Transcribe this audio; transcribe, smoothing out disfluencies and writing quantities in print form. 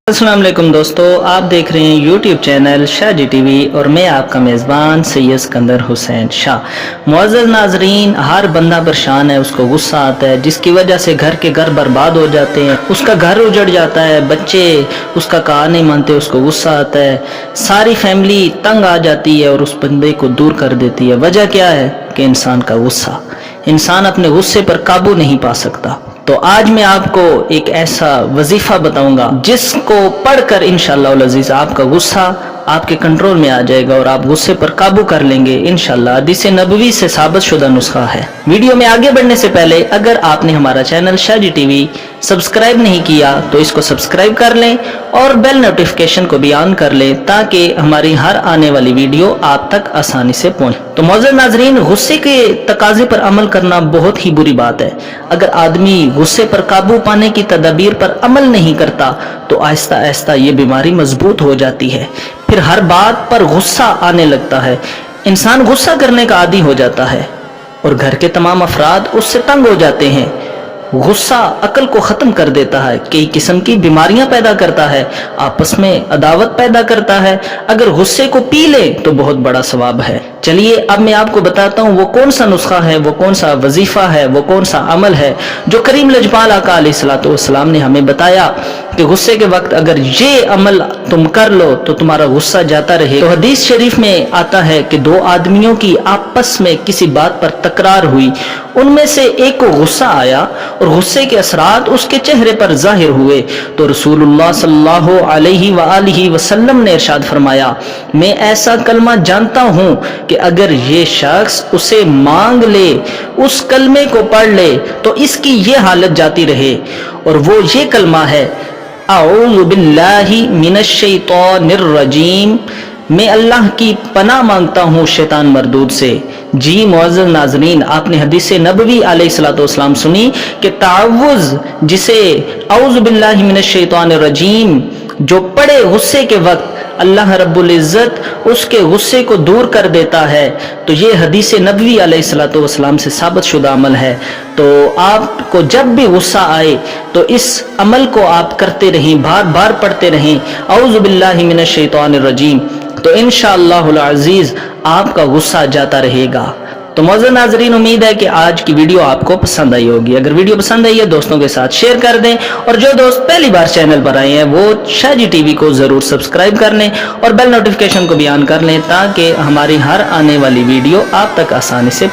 अस्सलाम वालेकुम दोस्तों, आप देख रहे हैं YouTube channel Shah ji TV और मैं आपका मेज़बान सैयद सिकंदर हुसैन शाह। मुअज़्ज़ज़ नाज़रीन, हर बंदा परेशान है, उसको गुस्सा आता है जिसकी वजह से घर के घर बर्बाद हो जाते हैं, उसका घर उजड़ जाता है, बच्चे उसका कहा नहीं मानते, उसको गुस्सा आता है, सारी फैमिली तंग आ जाती है और उस बंदे को दूर कर देती है। वजह क्या है कि इंसान का गुस्सा। इंसान अपने गुस्से पर काबू नहीं पा सकता। तो आज मैं आपको एक ऐसा वजीफा बताऊंगा जिसको पढ़कर इंशाअल्लाह अज़ीज़ आपका गुस्सा आपके कंट्रोल में आ जाएगा और आप गुस्से पर काबू कर लेंगे इंशाअल्लाह। हदीस नबवी से साबित शुदा नुस्खा है। वीडियो में आगे बढ़ने से पहले अगर आपने हमारा channel Shah ji TV subscribe नहीं किया तो इसको सब्सक्राइब कर लें और बेल नोटिफिकेशन को भी ऑन कर लें ताकि हमारी हर आने वाली वीडियो आप तक आसानी से पहुंचे। तो मुअज़्ज़ज़ नाज़रीन, गुस्से के तकाजे पर अमल करना बहुत ही बुरी बात है। अगर आदमी गुस्से पर काबू पाने की तदबीर पर अमल नहीं करता तो आहिस्ता आहिस्ता ये बीमारी मजबूत हो जाती है। फिर हर बात पर गुस्सा आने लगता है, इंसान गुस्सा करने का आदी हो जाता है और घर के तमाम अफराद उससे तंग हो जाते हैं। गुस्सा अक्ल को ख़त्म कर देता है, कई किस्म की बीमारियां पैदा करता है, आपस में अदावत पैदा करता है। अगर गुस्से को पी ले तो बहुत बड़ा सवाब है। चलिए अब मैं आपको बताता हूँ वो कौन सा नुस्खा है, वो कौन सा वजीफा है, वो कौन सा अमल है जो करीम लजपाल आका अलैहिस्सलातु वस्सलाम ने हमें बताया कि गुस्से के वक्त अगर ये अमल तुम कर लो तो तुम्हारा गुस्सा जाता रहे। तो हदीस शरीफ में आता है कि दो आदमियों की आपस में किसी बात पर तकरार हुई, उनमें से एक को गुस्सा आया और गुस्से के असरात उसके चेहरे पर जाहिर हुए तो रसूलुल्लाह सल्लल्लाहु अलैहि वसल्लम ने इरशाद फरमाया, मैं ऐसा कलमा जानता हूँ कि अगर ये शख्स उसे मांग ले, उस कलमे को पढ़ ले तो इसकी ये हालत जाती रहे। और वो ये कलमा है, अऊज़ु बिल्लाहि मिनश शैतानिर रजीम, मैं अल्लाह की पनाह मांगता हूँ शैतान मरदूद से। जी मुअज़्ज़ज़ नाज़रीन, आपने हदीस नबवी अलैहिस्सलातु वस्सलाम सुनी कि तावुज़ जिसे अऊज़ु बिल्लाहि मिनश शैतानिर रजीम जो पढ़े गुस्से के वक्त अल्लाह रब्बुल इज़्ज़त उसके गुस्से को दूर कर देता है। तो ये हदीस नबवी अलैहिस्सलातु वस्सलाम से साबित शुदा अमल है। तो आपको जब भी गुस्सा आए तो इस अमल को आप करते रहें, बार बार पढ़ते रहें, औज़ु बिल्लाहि मिनश शैतानिर रजीम, तो इंशाअल्लाहुल अज़ीज़ आपका गुस्सा जाता रहेगा। तो मुअज़्ज़ज़ नाज़रीन, उम्मीद है कि आज की वीडियो आपको पसंद आई होगी। अगर वीडियो पसंद आई है दोस्तों के साथ शेयर कर दें और जो दोस्त पहली बार चैनल पर आए हैं वो शाह जी टीवी को ज़रूर सब्सक्राइब कर लें और बेल नोटिफिकेशन को भी ऑन कर लें ताकि हमारी हर आने वाली वीडियो आप तक आसानी से